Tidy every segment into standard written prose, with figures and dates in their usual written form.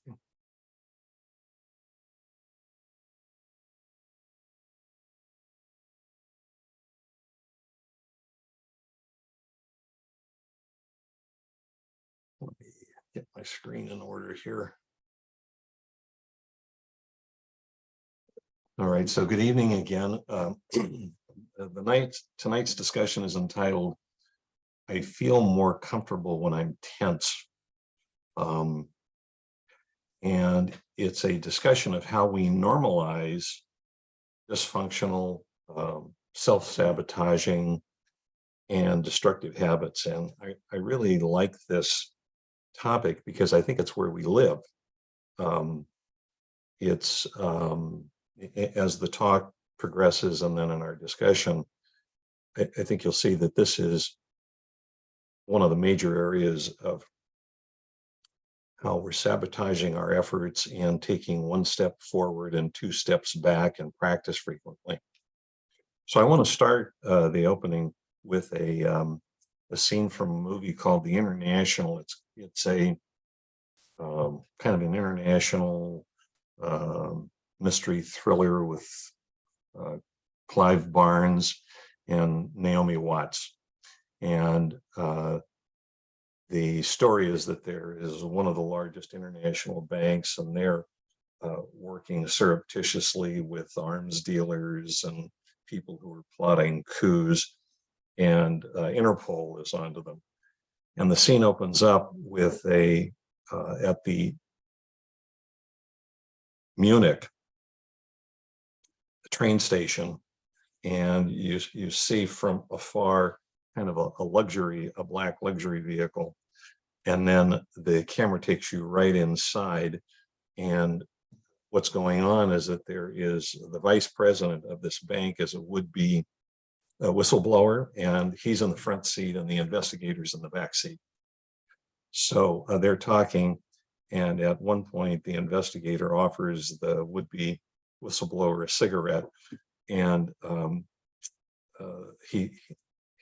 Let me get my screen in order here. All right, so good evening again. Tonight's discussion is entitled, I feel more comfortable when I'm tense. And it's a discussion of how we normalize dysfunctional, self-sabotaging, and destructive habits. And I really like this topic because I think it's where we live. It's as the talk progresses and then in our discussion, I think you'll see that this is one of the major areas of how we're sabotaging our efforts and taking one step forward and two steps back in practice frequently. So I want to start the opening with a scene from a movie called The International. It's a kind of an international mystery thriller with Clive Barnes and Naomi Watts. And the story is that there is one of the largest international banks, and they're working surreptitiously with arms dealers and people who are plotting coups, and Interpol is onto them. And the scene opens up with at the Munich train station, and you see from afar kind of a black luxury vehicle, and then the camera takes you right inside, and what's going on is that there is the vice president of this bank is a would-be whistleblower, and he's in the front seat and the investigators in the back seat. So they're talking, and at one point the investigator offers the would-be whistleblower a cigarette, and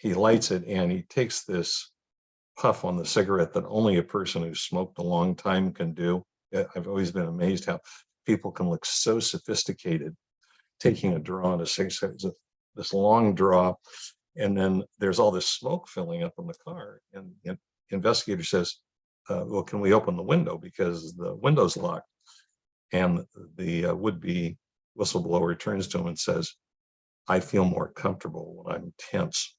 he lights it, and he takes this puff on the cigarette that only a person who's smoked a long time can do. I've always been amazed how people can look so sophisticated taking a draw on a cigarette, this long draw, and then there's all this smoke filling up in the car, and the investigator says, well, can we open the window because the window's locked? And the would-be whistleblower turns to him and says, I feel more comfortable when I'm tense.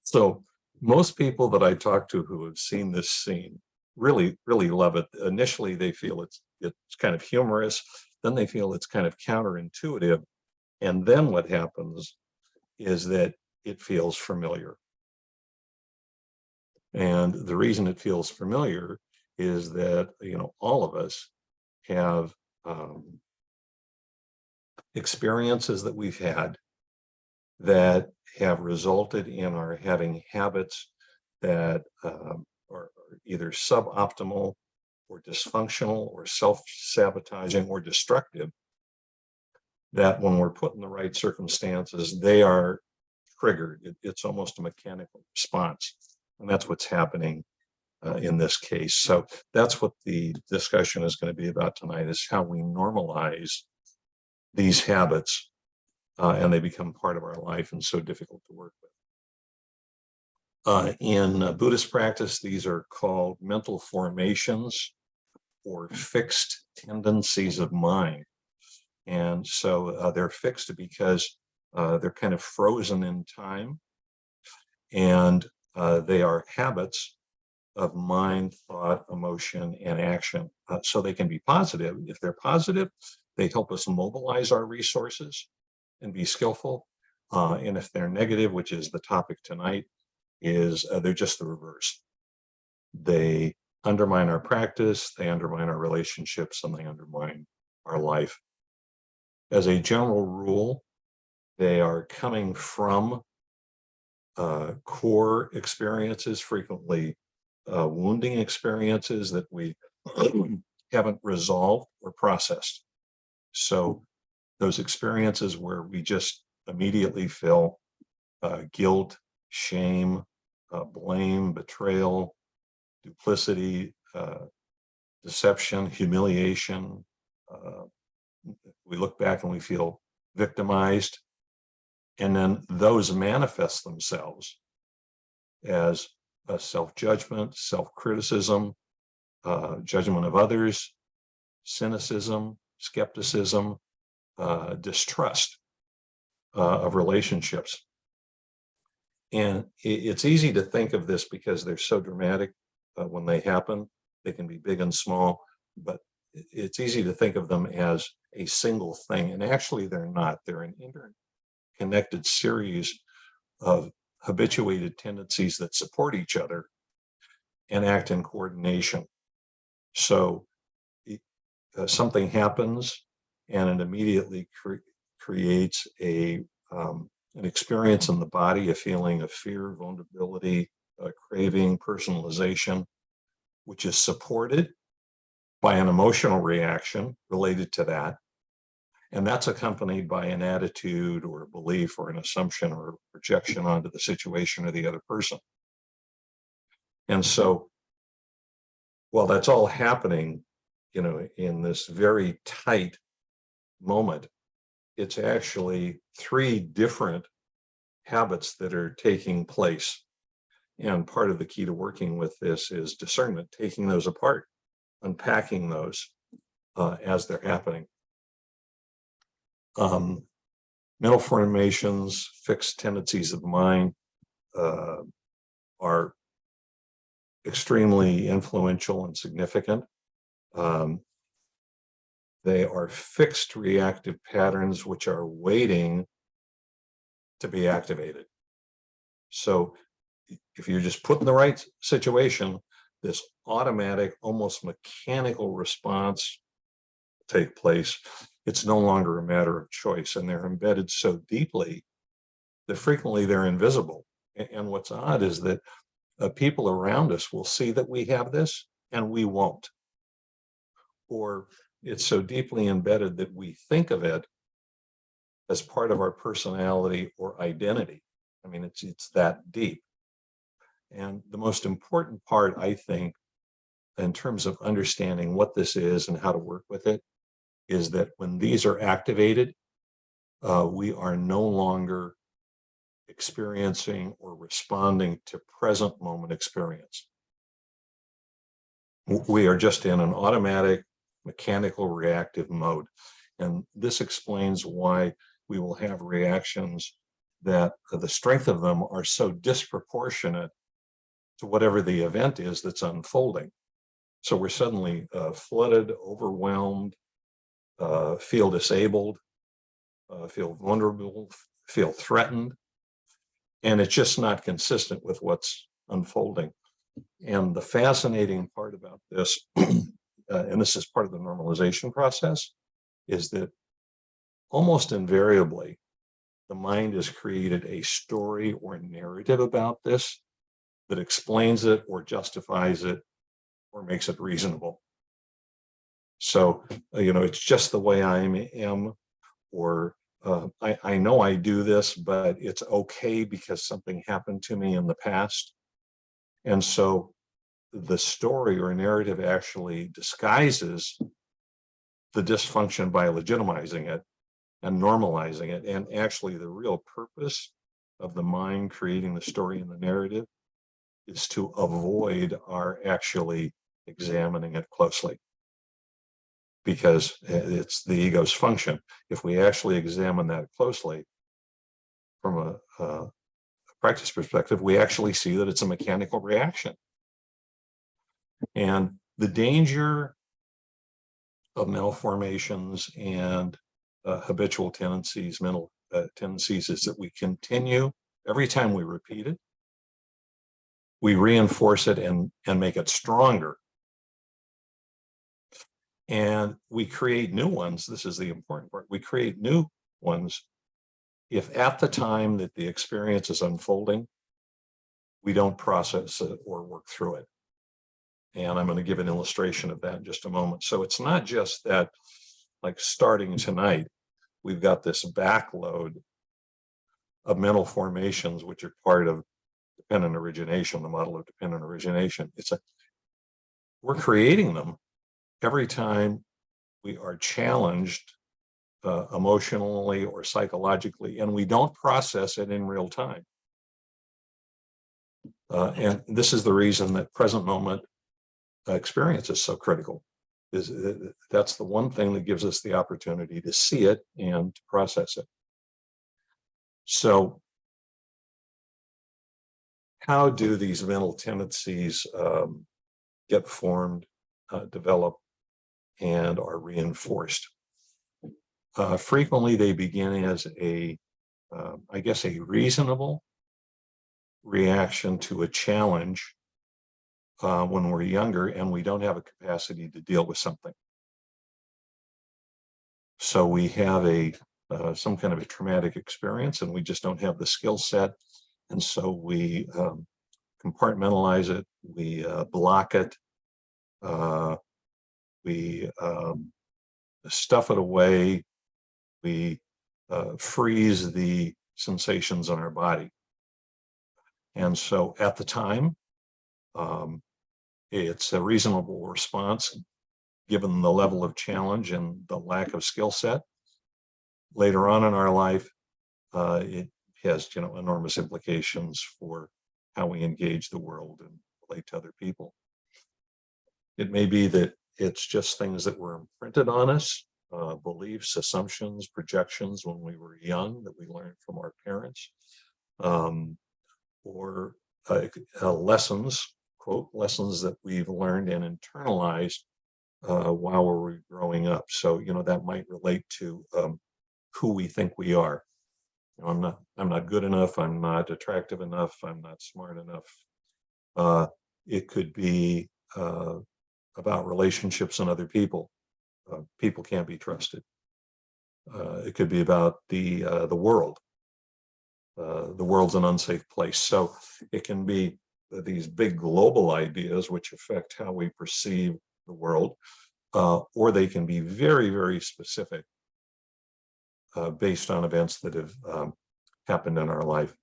So most people that I talk to who have seen this scene really love it. Initially, they feel it's kind of humorous. Then they feel it's kind of counterintuitive. And then what happens is that it feels familiar. And the reason it feels familiar is that, all of us have experiences that we've had that have resulted in our having habits that are either suboptimal or dysfunctional or self-sabotaging or destructive, that when we're put in the right circumstances, they are triggered. It's almost a mechanical response. And that's what's happening in this case. So that's what the discussion is going to be about tonight, is how we normalize these habits and they become part of our life and so difficult to work with. In Buddhist practice, these are called mental formations or fixed tendencies of mind. And so they're fixed because they're kind of frozen in time, and they are habits of mind, thought, emotion, and action. So they can be positive. If they're positive, they help us mobilize our resources and be skillful. And if they're negative, which is the topic tonight, they're just the reverse. They undermine our practice, they undermine our relationships, and they undermine our life. As a general rule, they are coming from core experiences, frequently wounding experiences that we haven't resolved or processed. So those experiences where we just immediately feel guilt, shame, blame, betrayal, duplicity, deception, humiliation. We look back and we feel victimized. And then those manifest themselves as a self-judgment, self-criticism, judgment of others, cynicism, skepticism, distrust of relationships. And it's easy to think of this because they're so dramatic when they happen. They can be big and small, but it's easy to think of them as a single thing. And actually, they're not. They're an interconnected series of habituated tendencies that support each other and act in coordination. So something happens and it immediately creates an experience in the body, a feeling of fear, vulnerability, craving, personalization, which is supported by an emotional reaction related to that. And that's accompanied by an attitude or a belief or an assumption or a projection onto the situation or the other person. And so while that's all happening, in this very tight moment, it's actually three different habits that are taking place. And part of the key to working with this is discernment, taking those apart, unpacking those as they're happening. Mental formations, fixed tendencies of mind are extremely influential and significant. They are fixed reactive patterns which are waiting to be activated. So if you're just put in the right situation, this automatic, almost mechanical response take place. It's no longer a matter of choice, and they're embedded so deeply that frequently they're invisible. And what's odd is that people around us will see that we have this and we won't. Or it's so deeply embedded that we think of it as part of our personality or identity. I mean, it's that deep. And the most important part, I think, in terms of understanding what this is and how to work with it, is that when these are activated, we are no longer experiencing or responding to present moment experience. We are just in an automatic, mechanical, reactive mode. And this explains why we will have reactions that the strength of them are so disproportionate to whatever the event is that's unfolding. So we're suddenly flooded, overwhelmed, feel disabled, feel vulnerable, feel threatened, and it's just not consistent with what's unfolding. And the fascinating part about this, and this is part of the normalization process, is that almost invariably, the mind has created a story or narrative about this that explains it or justifies it or makes it reasonable. So, it's just the way I am, or I know I do this, but it's okay because something happened to me in the past. And so the story or narrative actually disguises the dysfunction by legitimizing it and normalizing it. And actually, the real purpose of the mind creating the story and the narrative is to avoid our actually examining it closely, because it's the ego's function. If we actually examine that closely from a practice perspective, we actually see that it's a mechanical reaction. And the danger of malformations and habitual tendencies, mental tendencies, is that we continue, every time we repeat it, we reinforce it and make it stronger. And we create new ones. This is the important part. We create new ones if at the time that the experience is unfolding, we don't process it or work through it. And I'm going to give an illustration of that in just a moment. So it's not just that, like starting tonight, we've got this backload of mental formations, which are part of dependent origination, the model of dependent origination. we're creating them every time we are challenged emotionally or psychologically, and we don't process it in real time. And this is the reason that present moment experience is so critical. That's the one thing that gives us the opportunity to see it and to process it. So how do these mental tendencies get formed, develop, and are reinforced? Frequently, they begin as I guess, a reasonable reaction to a challenge when we're younger and we don't have a capacity to deal with something. So we have some kind of a traumatic experience and we just don't have the skill set. And so we compartmentalize it, we block it, we stuff it away, we freeze the sensations in our body. And so at the time, it's a reasonable response given the level of challenge and the lack of skill set. Later on in our life, it has enormous implications for how we engage the world and relate to other people. It may be that it's just things that were imprinted on us, beliefs, assumptions, projections when we were young that we learned from our parents, or lessons, quote, lessons that we've learned and internalized while we're growing up. So, that might relate to who we think we are. I'm not good enough. I'm not attractive enough. I'm not smart enough. It could be about relationships and other people. People can't be trusted. It could be about the world. The world's an unsafe place. So it can be these big global ideas which affect how we perceive the world, or they can be very, very specific based on events that have happened in our life.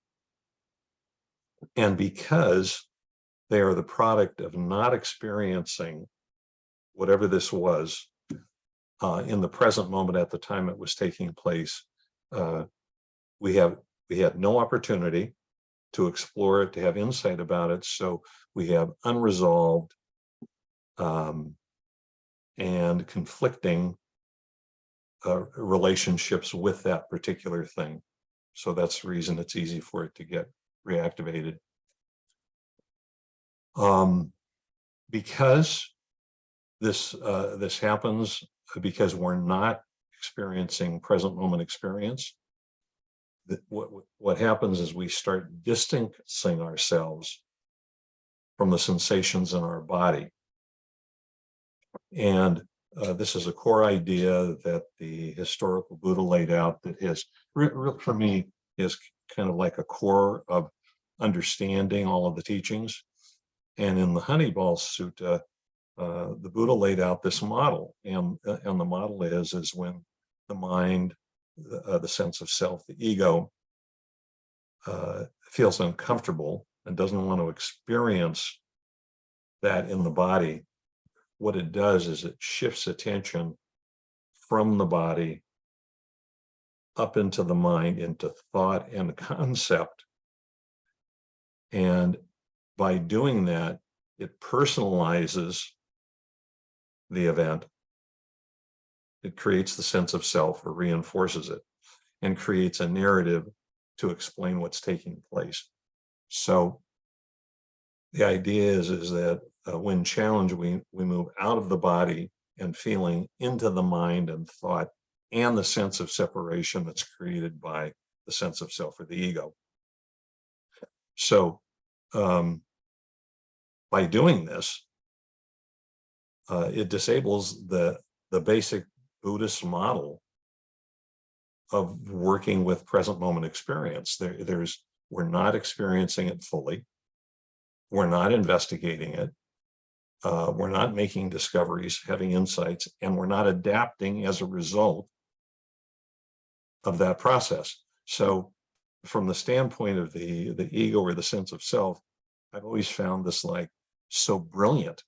And because they are the product of not experiencing whatever this was in the present moment at the time it was taking place, we had no opportunity to explore it, to have insight about it. So we have unresolved and conflicting relationships with that particular thing. So that's the reason it's easy for it to get reactivated. Because this happens because we're not experiencing present moment experience, what happens is we start distancing ourselves from the sensations in our body. And this is a core idea that the historical Buddha laid out that is, for me, is kind of like a core of understanding all of the teachings. And in the Honeyball Sutta, the Buddha laid out this model. And the model is when the mind, the sense of self, the ego, feels uncomfortable and doesn't want to experience that in the body, what it does is it shifts attention from the body up into the mind, into thought and concept. And by doing that, it personalizes the event. It creates the sense of self or reinforces it and creates a narrative to explain what's taking place. So the idea is that when challenged, we move out of the body and feeling into the mind and thought and the sense of separation that's created by the sense of self or the ego. So by doing this, it disables the basic Buddhist model of working with present moment experience. We're not experiencing it fully. We're not investigating it. We're not making discoveries, having insights, and we're not adapting as a result of that process. So from the standpoint of the ego or the sense of self, I've always found this like so brilliant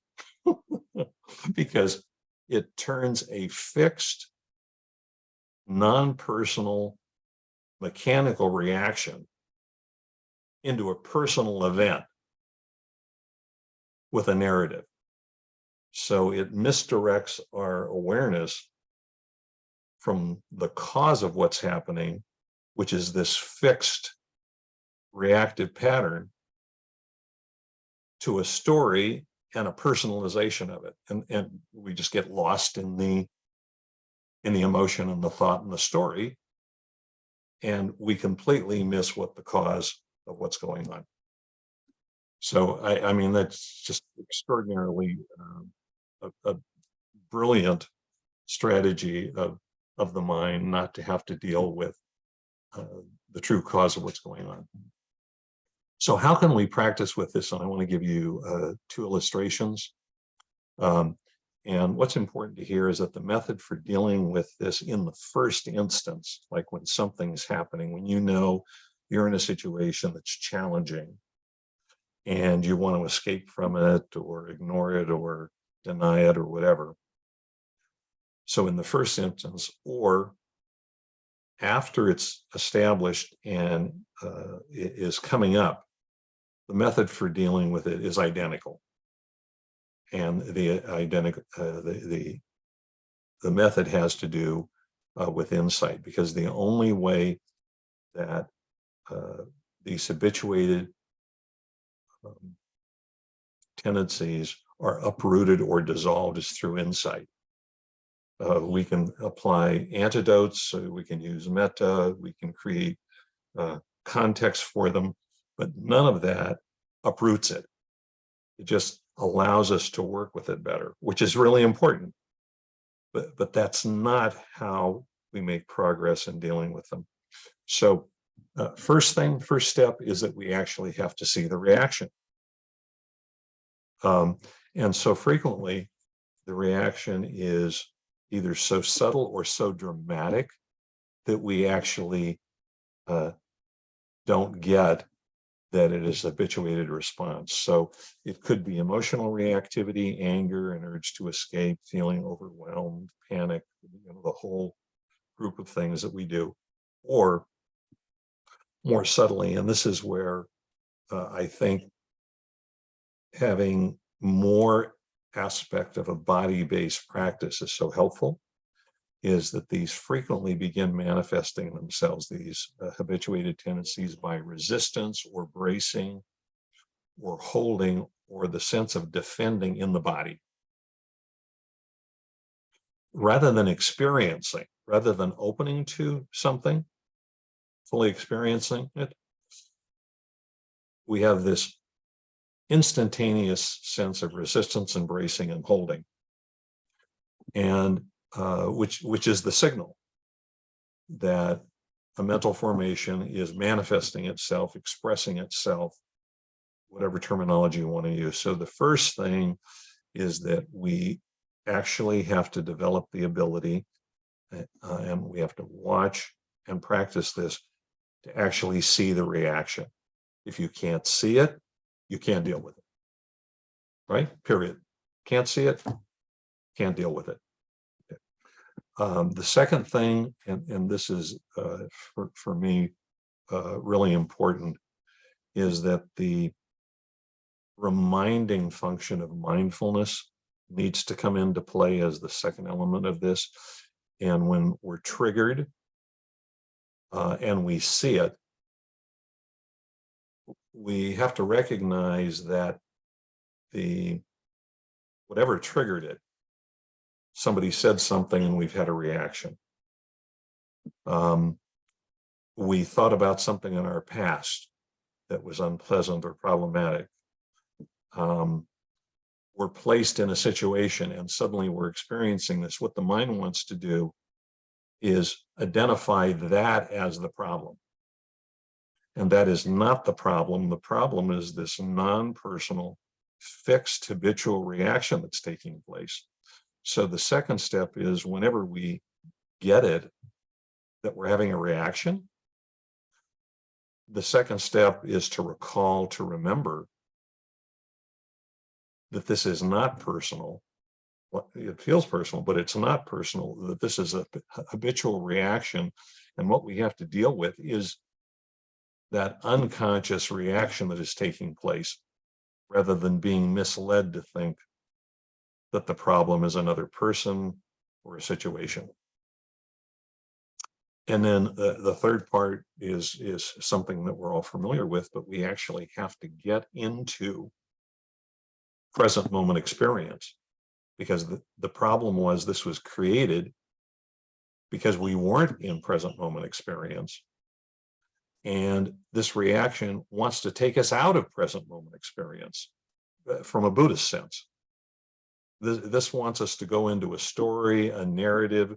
because it turns a fixed, non-personal, mechanical reaction into a personal event with a narrative. So it misdirects our awareness from the cause of what's happening, which is this fixed reactive pattern, to a story and a personalization of it. And we just get lost in the emotion and the thought and the story, and we completely miss what the cause of what's going on. So I mean, that's just extraordinarily a brilliant strategy of the mind not to have to deal with the true cause of what's going on. So how can we practice with this? And I want to give you 2 illustrations. And what's important to hear is that the method for dealing with this in the first instance, like when something's happening, when you know you're in a situation that's challenging and you want to escape from it or ignore it or deny it or whatever. So in the first instance, or after it's established and it is coming up, the method for dealing with it is identical. And the method has to do with insight, because the only way that these habituated tendencies are uprooted or dissolved is through insight. We can apply antidotes, we can use metta, we can create context for them, but none of that uproots it. It just allows us to work with it better, which is really important. But that's not how we make progress in dealing with them. So first step is that we actually have to see the reaction. And so frequently, the reaction is either so subtle or so dramatic that we actually don't get that it is habituated response. So it could be emotional reactivity, anger, an urge to escape, feeling overwhelmed, panic, the whole group of things that we do, or more subtly, and this is where I think having more aspect of a body-based practice is so helpful, is that these frequently begin manifesting themselves, these habituated tendencies, by resistance or bracing or holding or the sense of defending in the body. Rather than experiencing, rather than opening to something, fully experiencing it, we have this instantaneous sense of resistance and bracing and holding, and which is the signal that a mental formation is manifesting itself, expressing itself, whatever terminology you want to use. So the first thing is that we actually have to develop the ability, and we have to watch and practice this, to actually see the reaction. If you can't see it, you can't deal with it, right? Period. Can't see it, can't deal with it. The second thing, and this is for me really important, is that the reminding function of mindfulness needs to come into play as the second element of this. And when we're triggered and we see it, we have to recognize that whatever triggered it, somebody said something and we've had a reaction. We thought about something in our past that was unpleasant or problematic. We're placed in a situation and suddenly we're experiencing this. What the mind wants to do is identify that as the problem. And that is not the problem. The problem is this non-personal, fixed habitual reaction that's taking place. So the second step is, whenever we get it, that we're having a reaction, the second step is to recall, to remember that this is not personal, it feels personal, but it's not personal, that this is a habitual reaction. And what we have to deal with is that unconscious reaction that is taking place, rather than being misled to think that the problem is another person or a situation. And then the third part is something that we're all familiar with, but we actually have to get into present moment experience, because the problem was this was created because we weren't in present moment experience. And this reaction wants to take us out of present moment experience from a Buddhist sense. This wants us to go into a story, a narrative,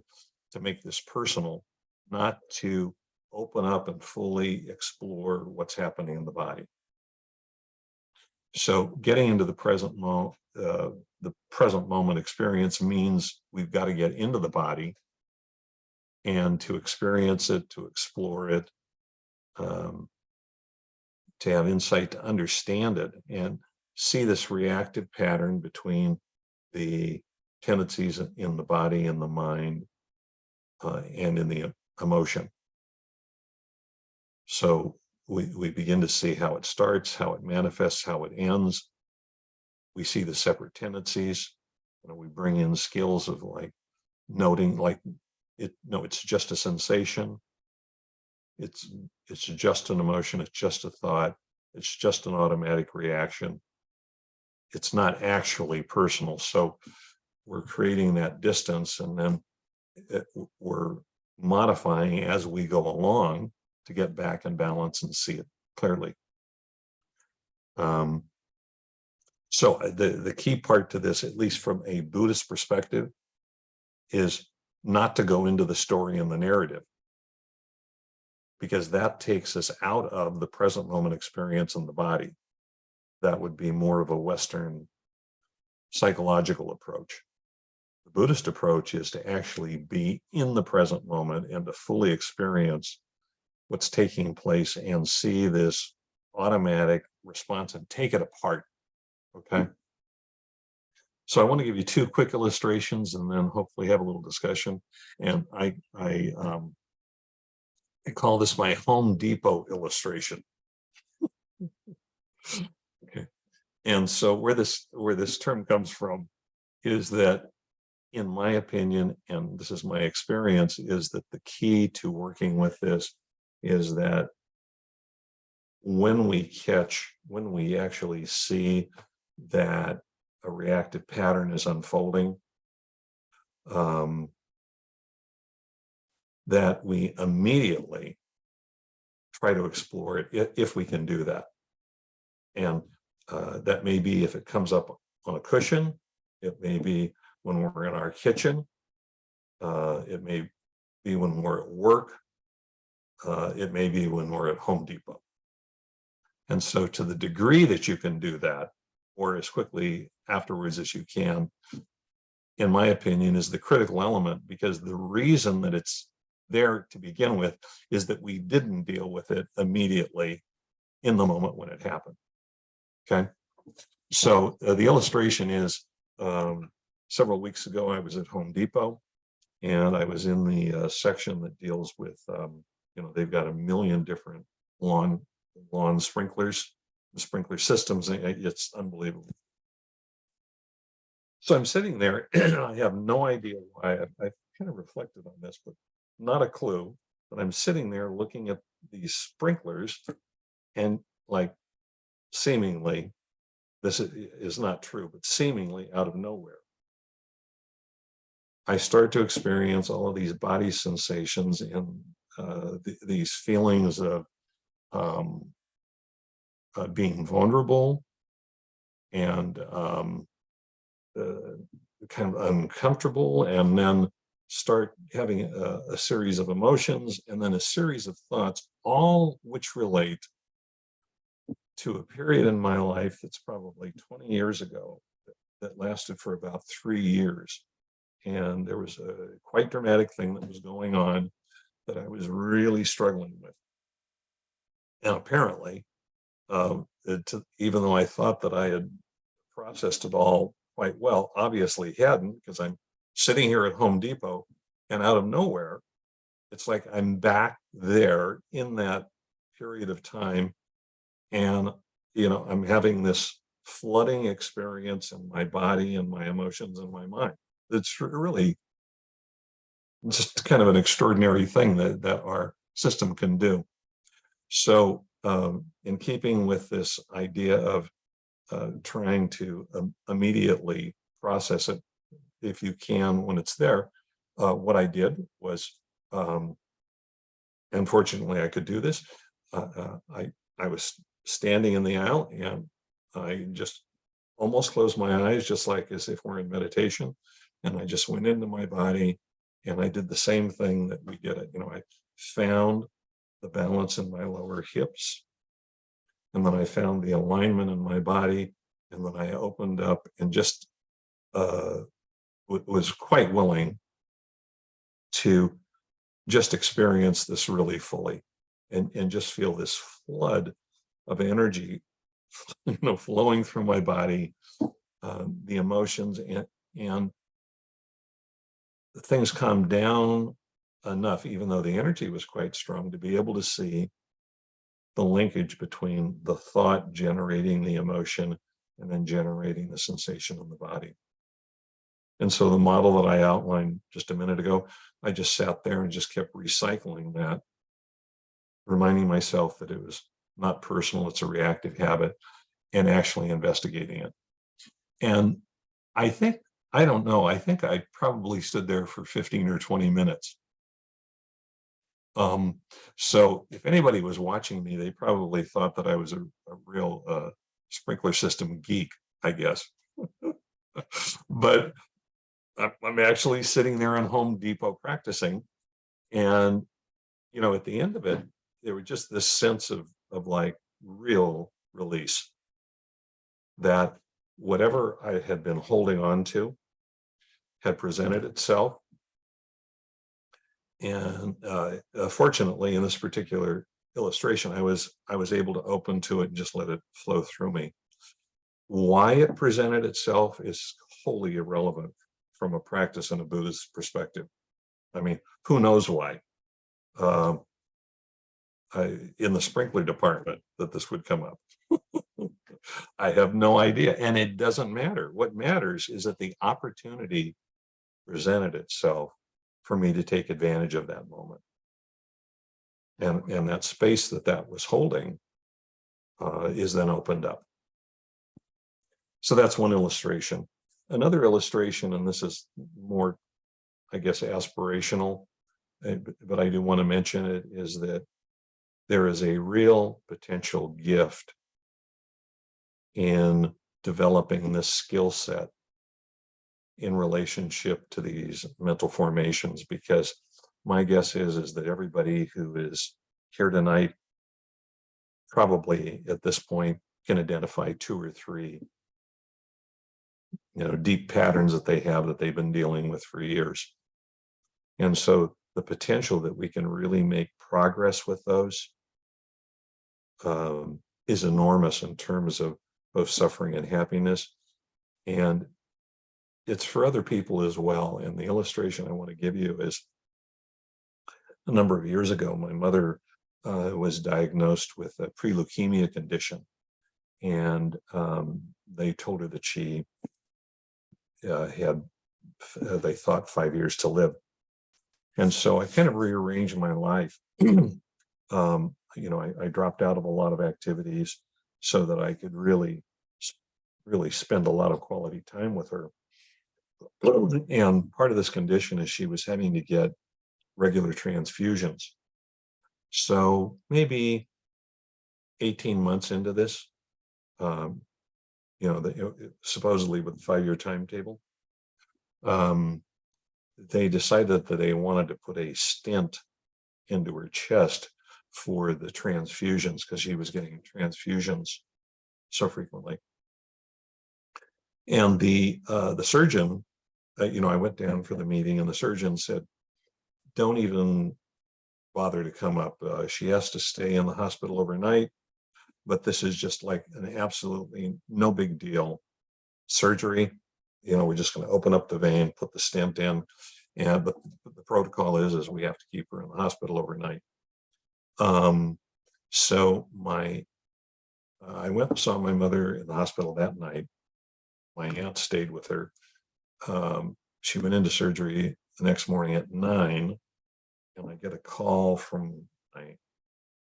to make this personal, not to open up and fully explore what's happening in the body. So getting into the present moment experience means we've got to get into the body and to experience it, to explore it, to have insight, to understand it, and see this reactive pattern between the tendencies in the body and the mind and in the emotion. So we begin to see how it starts, how it manifests, how it ends. We see the separate tendencies. We bring in skills of like noting, like it's just a sensation. It's just an emotion. It's just a thought. It's just an automatic reaction. It's not actually personal. So we're creating that distance, and then we're modifying as we go along to get back in balance and see it clearly. So the key part to this, at least from a Buddhist perspective, is not to go into the story and the narrative, because that takes us out of the present moment experience in the body. That would be more of a Western psychological approach. The Buddhist approach is to actually be in the present moment and to fully experience what's taking place and see this automatic response and take it apart. Okay. So I want to give you two quick illustrations and then hopefully have a little discussion. And I call this my Home Depot illustration. Okay. And so where this term comes from is that, in my opinion, and this is my experience, is that the key to working with this is that when we actually see that a reactive pattern is unfolding, that we immediately try to explore it if we can do that. And that may be if it comes up on a cushion, it may be when we're in our kitchen, it may be when we're at work, it may be when we're at Home Depot. And so to the degree that you can do that, or as quickly afterwards as you can, in my opinion, is the critical element, because the reason that it's there to begin with is that we didn't deal with it immediately in the moment when it happened. Okay. So the illustration is several weeks ago, I was at Home Depot and I was in the section that deals with, they've got a million different lawn sprinklers, the sprinkler systems. It's unbelievable. So I'm sitting there and I have no idea why. I've kind of reflected on this, but not a clue. But I'm sitting there looking at these sprinklers, and like seemingly, this is not true, but seemingly out of nowhere, I start to experience all of these body sensations and these feelings of being vulnerable and kind of uncomfortable, and then start having a series of emotions and then a series of thoughts, all which relate to a period in my life that's probably 20 years ago that lasted for about 3 years. And there was a quite dramatic thing that was going on that I was really struggling with. And apparently, even though I thought that I had processed it all quite well, obviously hadn't, because I'm sitting here at Home Depot, and out of nowhere, it's like I'm back there in that period of time. And, I'm having this flooding experience in my body and my emotions and my mind. It's really just kind of an extraordinary thing that our system can do. So, in keeping with this idea of trying to immediately process it, if you can, when it's there, what I did was, um, unfortunately, I could do this. I was standing in the aisle, and I just almost closed my eyes, just like as if we're in meditation. And I just went into my body, and I did the same thing that we did it. I found the balance in my lower hips, and then I found the alignment in my body, and then I opened up and just uh, was quite willing to just experience this really fully, and just feel this flood of energy, flowing through my body, the emotions, and things calmed down enough, even though the energy was quite strong, to be able to see the linkage between the thought generating the emotion and then generating the sensation in the body. And so the model that I outlined just a minute ago, I just sat there and just kept recycling that, reminding myself that it was not personal, it's a reactive habit, and actually investigating it. And I don't know, I think I probably stood there for 15 or 20 minutes. So if anybody was watching me, they probably thought that I was a real sprinkler system geek, I guess. But I'm actually sitting there in Home Depot practicing. And, at the end of it, there was just this sense of like real release, that whatever I had been holding on to had presented itself. And fortunately, in this particular illustration, I was able to open to it and just let it flow through me. Why it presented itself is wholly irrelevant from a practice and a Buddhist perspective. I mean, who knows why? In the sprinkler department that this would come up. I have no idea, and it doesn't matter. What matters is that the opportunity presented itself for me to take advantage of that moment, and that space that was holding is then opened up. So that's one illustration. Another illustration, and this is more, I guess, aspirational, but I do want to mention it, is that there is a real potential gift in developing this skill set in relationship to these mental formations, because my guess is that everybody who is here tonight probably at this point can identify 2 or 3 deep patterns that they've been dealing with for years. And so the potential that we can really make progress with those is enormous in terms of both suffering and happiness. And it's for other people as well. And the illustration I want to give you is, a number of years ago, my mother was diagnosed with a pre-leukemia condition. And they told her that she had, they thought, 5 years to live. And so I kind of rearranged my life. I dropped out of a lot of activities so that I could really spend a lot of quality time with her. And part of this condition is she was having to get regular transfusions. So maybe 18 months into this, supposedly with a 5-year timetable, they decided that they wanted to put a stent into her chest for the transfusions, because she was getting transfusions so frequently. And the surgeon, I went down for the meeting, and the surgeon said, "Don't even bother to come up. She has to stay in the hospital overnight, but this is just like an absolutely no big deal surgery. we're just going to open up the vein, put the stent in, but the protocol is we have to keep her in the hospital overnight. So I went and saw my mother in the hospital that night. My aunt stayed with her. She went into surgery the next morning at 9, and I get a call from my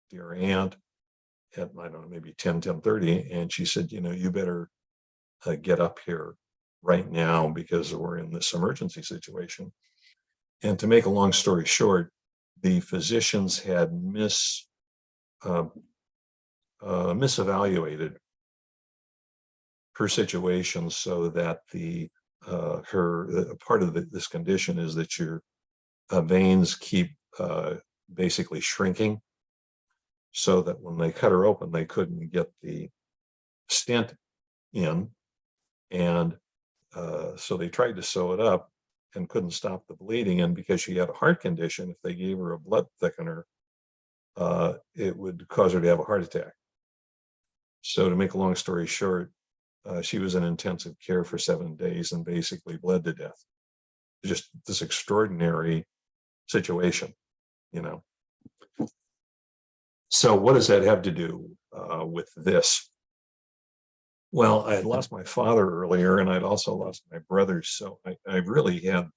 dear aunt at, I don't know, maybe 10:30, and she said, you better get up here right now because we're in this emergency situation. And to make a long story short, the physicians had misevaluated her situation, so that part of this condition is that your veins keep basically shrinking, so that when they cut her open, they couldn't get the stent in, and so they tried to sew it up and couldn't stop the bleeding. And because she had a heart condition, if they gave her a blood thickener, it would cause her to have a heart attack. So to make a long story short, she was in intensive care for 7 days and basically bled to death. Just this extraordinary situation, So what does that have to do with this? Well, I had lost my father earlier, and I'd also lost my brother. So I really had,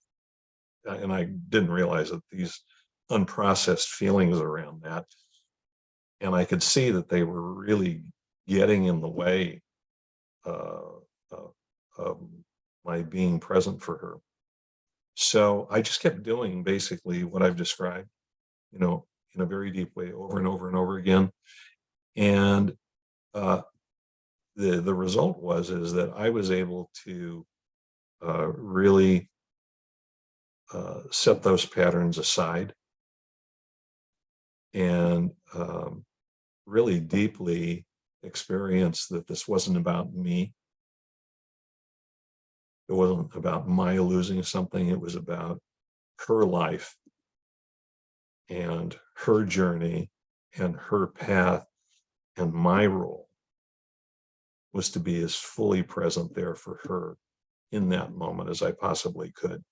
and I didn't realize that, these unprocessed feelings around that. And I could see that they were really getting in the way of my being present for her. So I just kept doing basically what I've described, in a very deep way, over and over and over again. And the result is that I was able to really set those patterns aside and really deeply experience that this wasn't about me. It wasn't about my losing something. It was about her life and her journey and her path, and my role was to be as fully present there for her in that moment as I possibly could.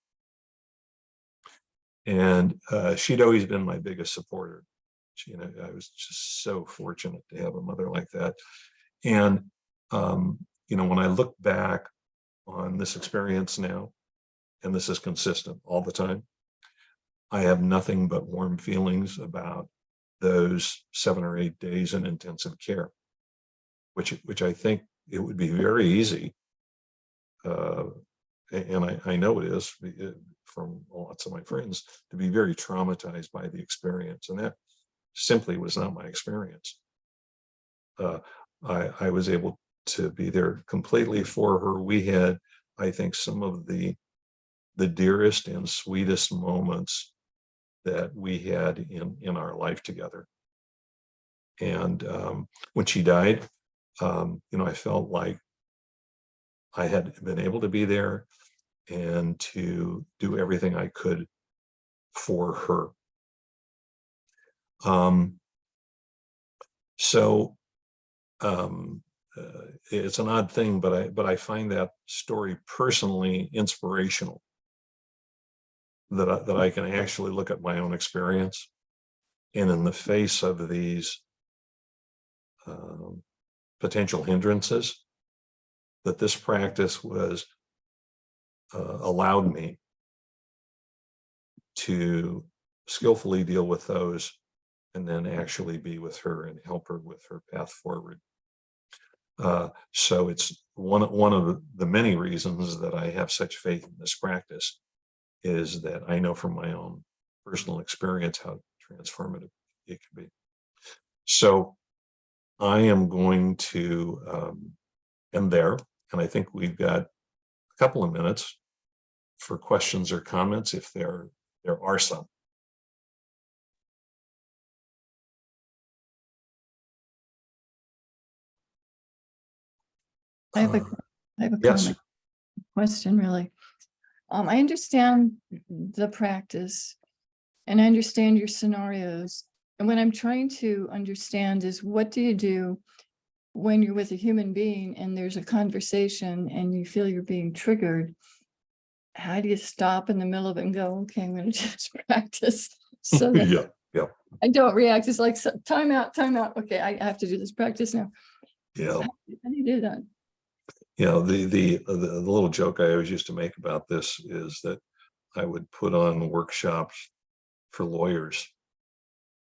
And she'd always been my biggest supporter. I was just so fortunate to have a mother like that. And when I look back on this experience now, and this is consistent all the time, I have nothing but warm feelings about those 7 or 8 days in intensive care, which I think it would be very easy, and I know it is from lots of my friends, to be very traumatized by the experience, and that simply was not my experience. I was able to be there completely for her. We had, I think, some of the dearest and sweetest moments that we had in our life together. And when she died, I felt like I had been able to be there and to do everything I could for her. So it's an odd thing, but I find that story personally inspirational, that I can actually look at my own experience, and in the face of these potential hindrances, that this practice was allowed me to skillfully deal with those, and then actually be with her and help her with her path forward. So it's one of the many reasons that I have such faith in this practice, is that I know from my own personal experience how transformative it can be. So I am going to end there, and I think we've got a couple of minutes for questions or comments, if there are some. I have a Yes. comment, question really. I understand the practice and I understand your scenarios. And what I'm trying to understand is, what do you do when you're with a human being and there's a conversation and you feel you're being triggered, how do you stop in the middle of it and go, okay, I'm going to just practice so that Yeah, yeah, I don't react? It's like, time out, time out. Okay, I have to do this practice now. yeah. How do you do that? The little joke I always used to make about this is that I would put on workshops for lawyers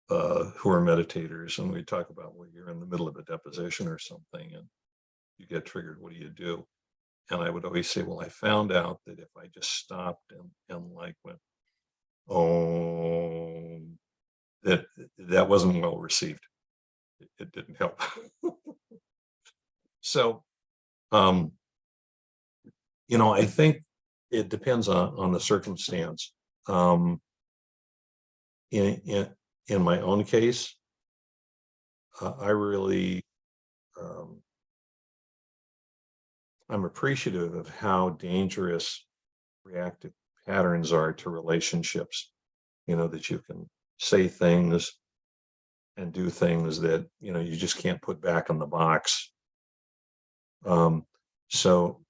who are meditators, and we talk about when you're in the middle of a deposition or something and you get triggered, what do you do? And I would always say, well, I found out that if I just stopped and like went, oh, that wasn't well received. It didn't help. So, I think it depends on the circumstance. Um, in, in, in my own case, I really, um, I'm appreciative of how dangerous reactive patterns are to relationships. That you can say things and do things that, you just can't put back in the box. So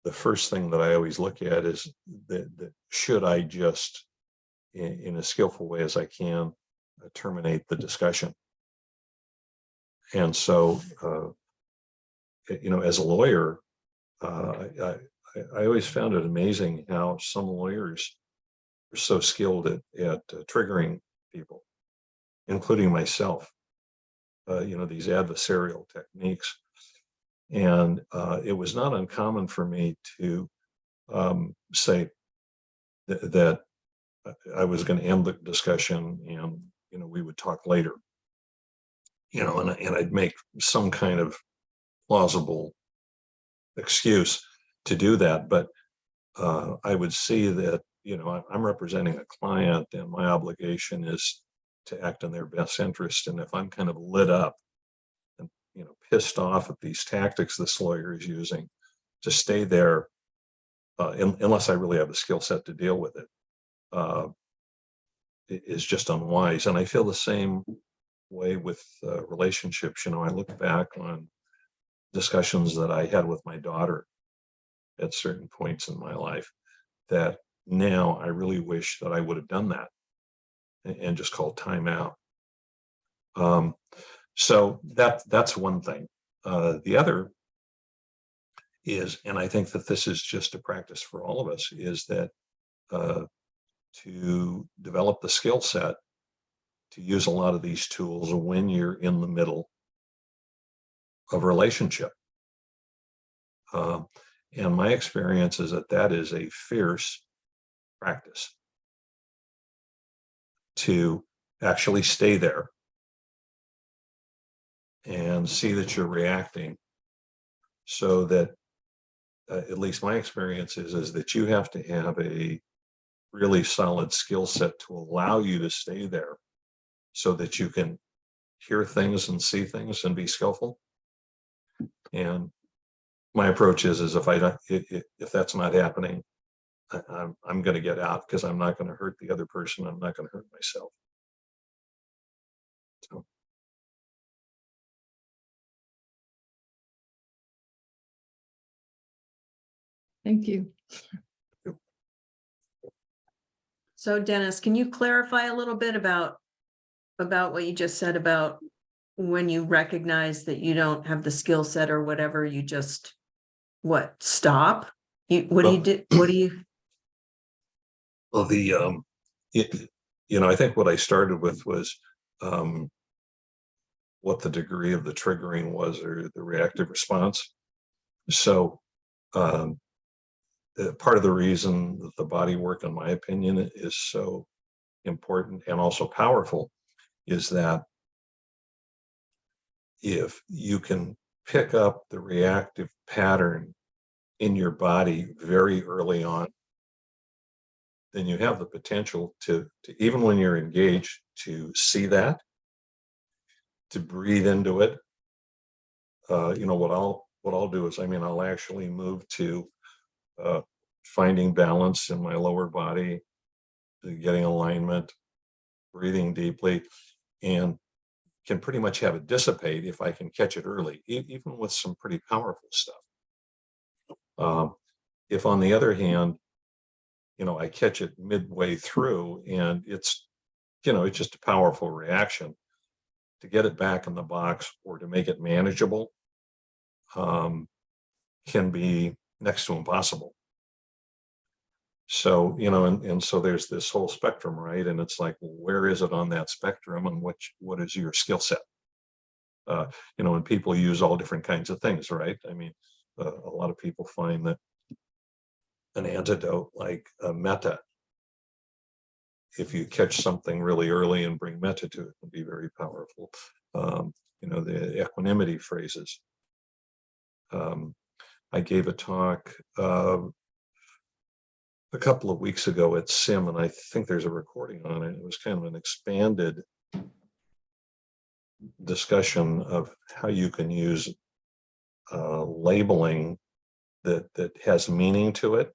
the first thing that I always look at is that should I just, in as skillful way as I can, terminate the discussion. And so, as a lawyer, I always found it amazing how some lawyers are so skilled at triggering people, including myself. These adversarial techniques, and it was not uncommon for me to say that I was going to end the discussion, and we would talk later. And I'd make some kind of plausible excuse to do that, but I would see that I'm representing a client, and my obligation is to act in their best interest. And if I'm kind of lit up and pissed off at these tactics this lawyer is using, to stay there unless I really have the skill set to deal with it, is just unwise. And I feel the same way with relationships. I look back on discussions that I had with my daughter at certain points in my life that now I really wish that I would have done that and just called time out. So that's one thing. The other is, and I think that this is just a practice for all of us, is that to develop the skill set to use a lot of these tools when you're in the middle of a relationship. And my experience is that is a fierce practice to actually stay there and see that you're reacting, so that at least my experience is that you have to have a really solid skill set to allow you to stay there so that you can hear things and see things and be skillful. And my approach is if I don't, if that's not happening, I'm going to get out, because I'm not going to hurt the other person. I'm not going to hurt myself. So. Thank you. So Dennis, can you clarify a little bit about what you just said about when you recognize that you don't have the skill set or whatever, you just stop? What do you do? What do you? Well, I think what I started with was what the degree of the triggering was, or the reactive response. So part of the reason that the body work, in my opinion, is so important and also powerful is that if you can pick up the reactive pattern in your body very early on, then you have the potential to even when you're engaged, to see that, to breathe into it. What I'll do is, I'll actually move to finding balance in my lower body, getting alignment, breathing deeply, and can pretty much have it dissipate if I can catch it early, even with some pretty powerful stuff. If on the other hand, I catch it midway through and it's just a powerful reaction, to get it back in the box or to make it manageable can be next to impossible. So, and so there's this whole spectrum, right? And it's like, well, where is it on that spectrum, and what is your skill set? And people use all different kinds of things, right? I mean, a lot of people find that an antidote like metta, if you catch something really early and bring metta to it, can be very powerful. The equanimity phrases. I gave a talk a couple of weeks ago at SIM, and I think there's a recording on it. It was kind of an expanded discussion of how you can use labeling that has meaning to it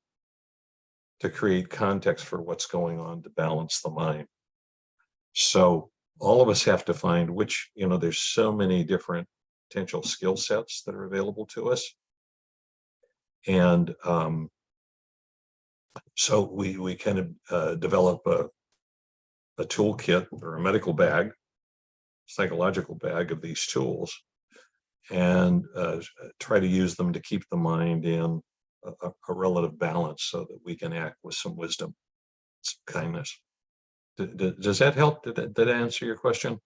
to create context for what's going on, to balance the mind. So all of us have to find which, there's so many different potential skill sets that are available to us. And so we kind of develop a toolkit or a medical bag, psychological bag of these tools, and try to use them to keep the mind in a relative balance so that we can act with some wisdom, some kindness. Does that help? Did that answer your question?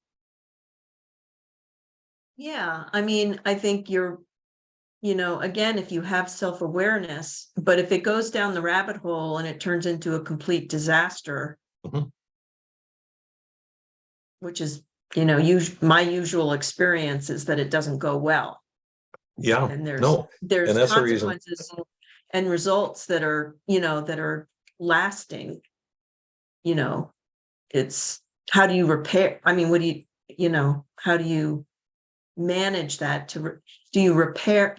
Yeah, I mean, I think again, if you have self-awareness, but if it goes down the rabbit hole and it turns into a complete disaster, which is, my usual experience is that it doesn't go well. Yeah, And there's and that's the reason. consequences and results that are, that are lasting. It's how do you repair? I mean, how do you manage that? Do you repair?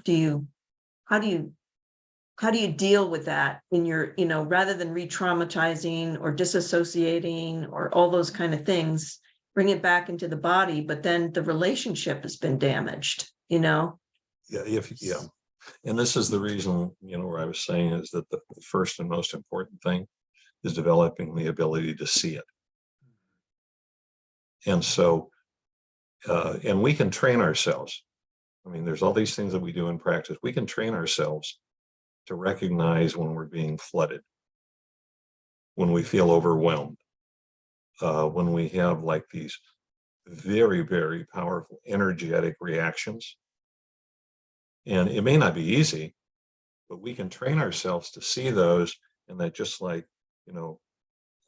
How do you deal with that in your, rather than re-traumatizing or disassociating or all those kind of things, bring it back into the body, but then the relationship has been damaged, Yeah, and this is the reason, where I was saying is that the first and most important thing is developing the ability to see it. And so, and we can train ourselves. I mean, there's all these things that we do in practice. We can train ourselves to recognize when we're being flooded, when we feel overwhelmed, when we have like these very, very powerful energetic reactions. And it may not be easy, but we can train ourselves to see those, and that just like, a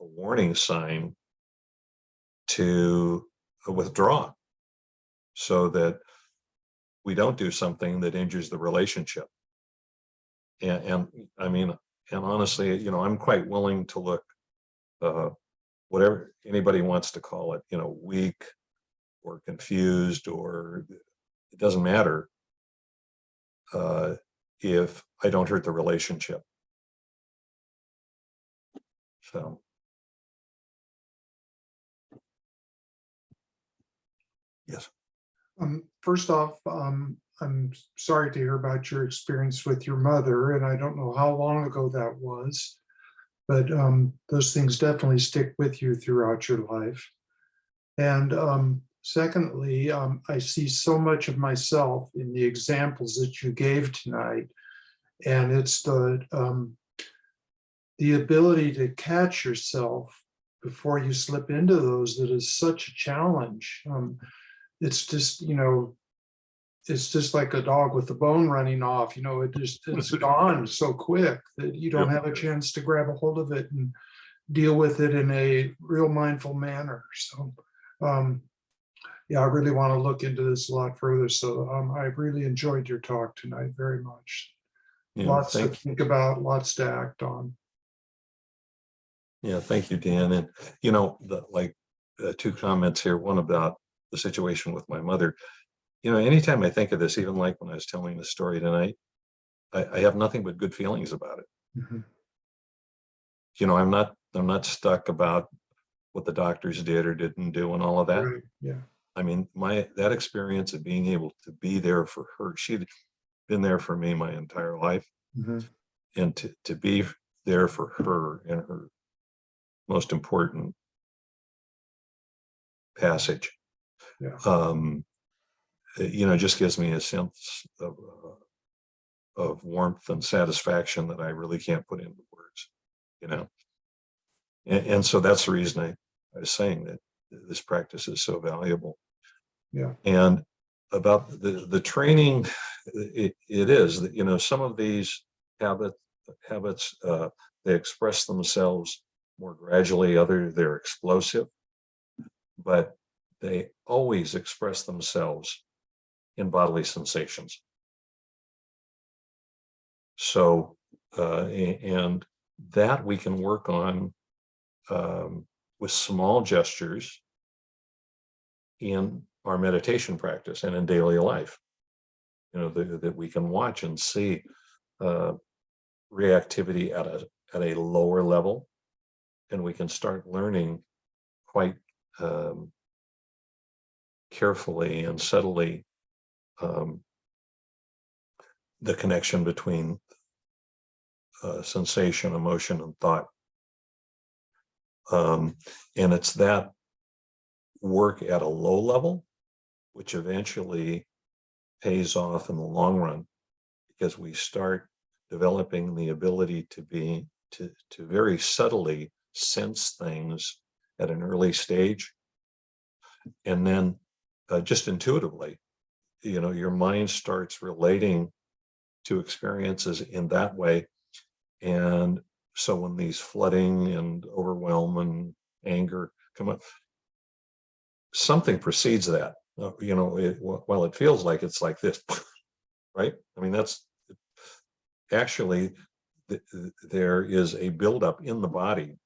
warning sign to withdraw, so that we don't do something that injures the relationship. And I mean, and honestly, I'm quite willing to look, whatever anybody wants to call it, weak or confused, or it doesn't matter, if I don't hurt the relationship. So. Yes. First off, I'm sorry to hear about your experience with your mother, and I don't know how long ago that was, but those things definitely stick with you throughout your life. And secondly, I see so much of myself in the examples that you gave tonight, and it's the ability to catch yourself before you slip into those that is such a challenge. It's just, it's just like a dog with the bone running off, it's gone so quick that you don't have a chance to grab a hold of it and deal with it in a real mindful manner. So, yeah, I really want to look into this a lot further. So I really enjoyed your talk tonight very much. Lots to think about, lots to act on. Yeah, thank you, Dan. And, two comments here, one about the situation with my mother. Anytime I think of this, even like when I was telling the story tonight, I have nothing but good feelings about it. Mm-hmm. I'm not stuck about what the doctors did or didn't do and all of that. Right. Yeah. I mean, that experience of being able to be there for her, she'd been there for me my entire life. Mhm. And to be there for her in her most important passage, Yeah. just gives me a sense of warmth and satisfaction that I really can't put into words, you know. And so that's the reason I was saying that this practice is so valuable. Yeah. And about the training, it is that, some of these habits, they express themselves more gradually, they're explosive, but they always express themselves in bodily sensations. So, and that we can work on with small gestures in our meditation practice and in daily life, that we can watch and see reactivity at a lower level, and we can start learning quite carefully and subtly the connection between sensation, emotion, and thought. And it's that work at a low level which eventually pays off in the long run, because we start developing the ability to very subtly sense things at an early stage, and then just intuitively, your mind starts relating to experiences in that way. And so when these flooding and overwhelm and anger come up, something precedes that. While it feels like it's like this, right? I mean, that's actually, there is a buildup in the body.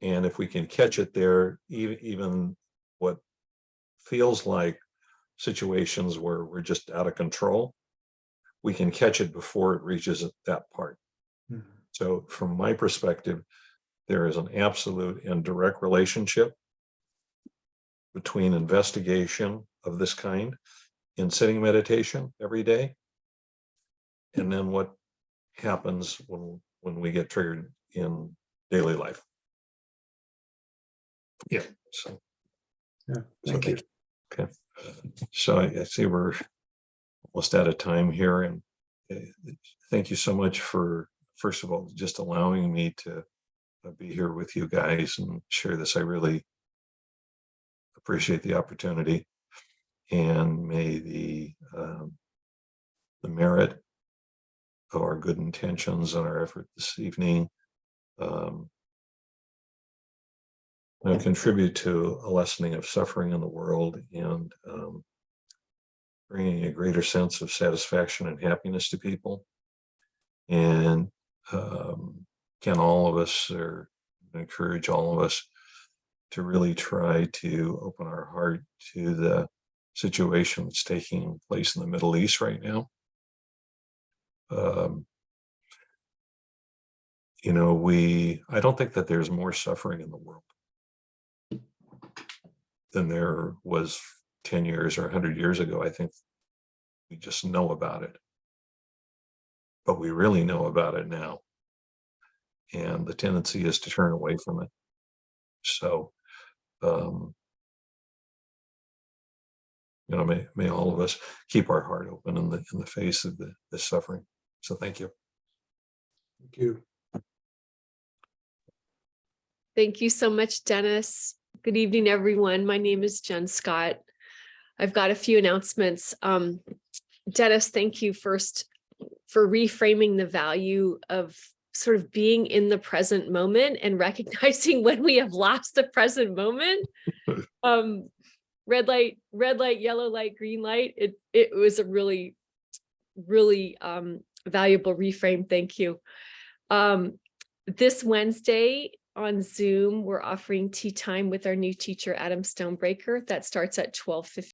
And if we can catch it there, even what feels like situations where we're just out of control, we can catch it before it reaches that part. Mhm. So from my perspective, there is an absolute and direct relationship between investigation of this kind in sitting meditation every day, and then what happens when we get triggered in daily life. Yeah. So Yeah. Thank you. Okay. So I see we're almost out of time here, and thank you so much for, first of all, just allowing me to be here with you guys and share this. I really appreciate the opportunity, and may the merit of our good intentions and our effort this evening contribute to a lessening of suffering in the world, and bringing a greater sense of satisfaction and happiness to people. And can all of us, or encourage all of us, to really try to open our heart to the situation that's taking place in the Middle East right now. I don't think that there's more suffering in the world than there was 10 years or 100 years ago. I think we just know about it, but we really know about it now. And the tendency is to turn away from it. So, may all of us keep our heart open in the face of this suffering. So thank you. Thank you. Thank you so much, Dennis. Good evening, everyone. My name is Jen Scott. I've got a few announcements. Dennis, thank you first for reframing the value of sort of being in the present moment and recognizing when we have lost the present moment. Red light, yellow light, green light. It was a really, really valuable reframe. Thank you. This Wednesday on Zoom, we're offering tea time with our new teacher, Adam Stonebreaker. That starts at 12:15.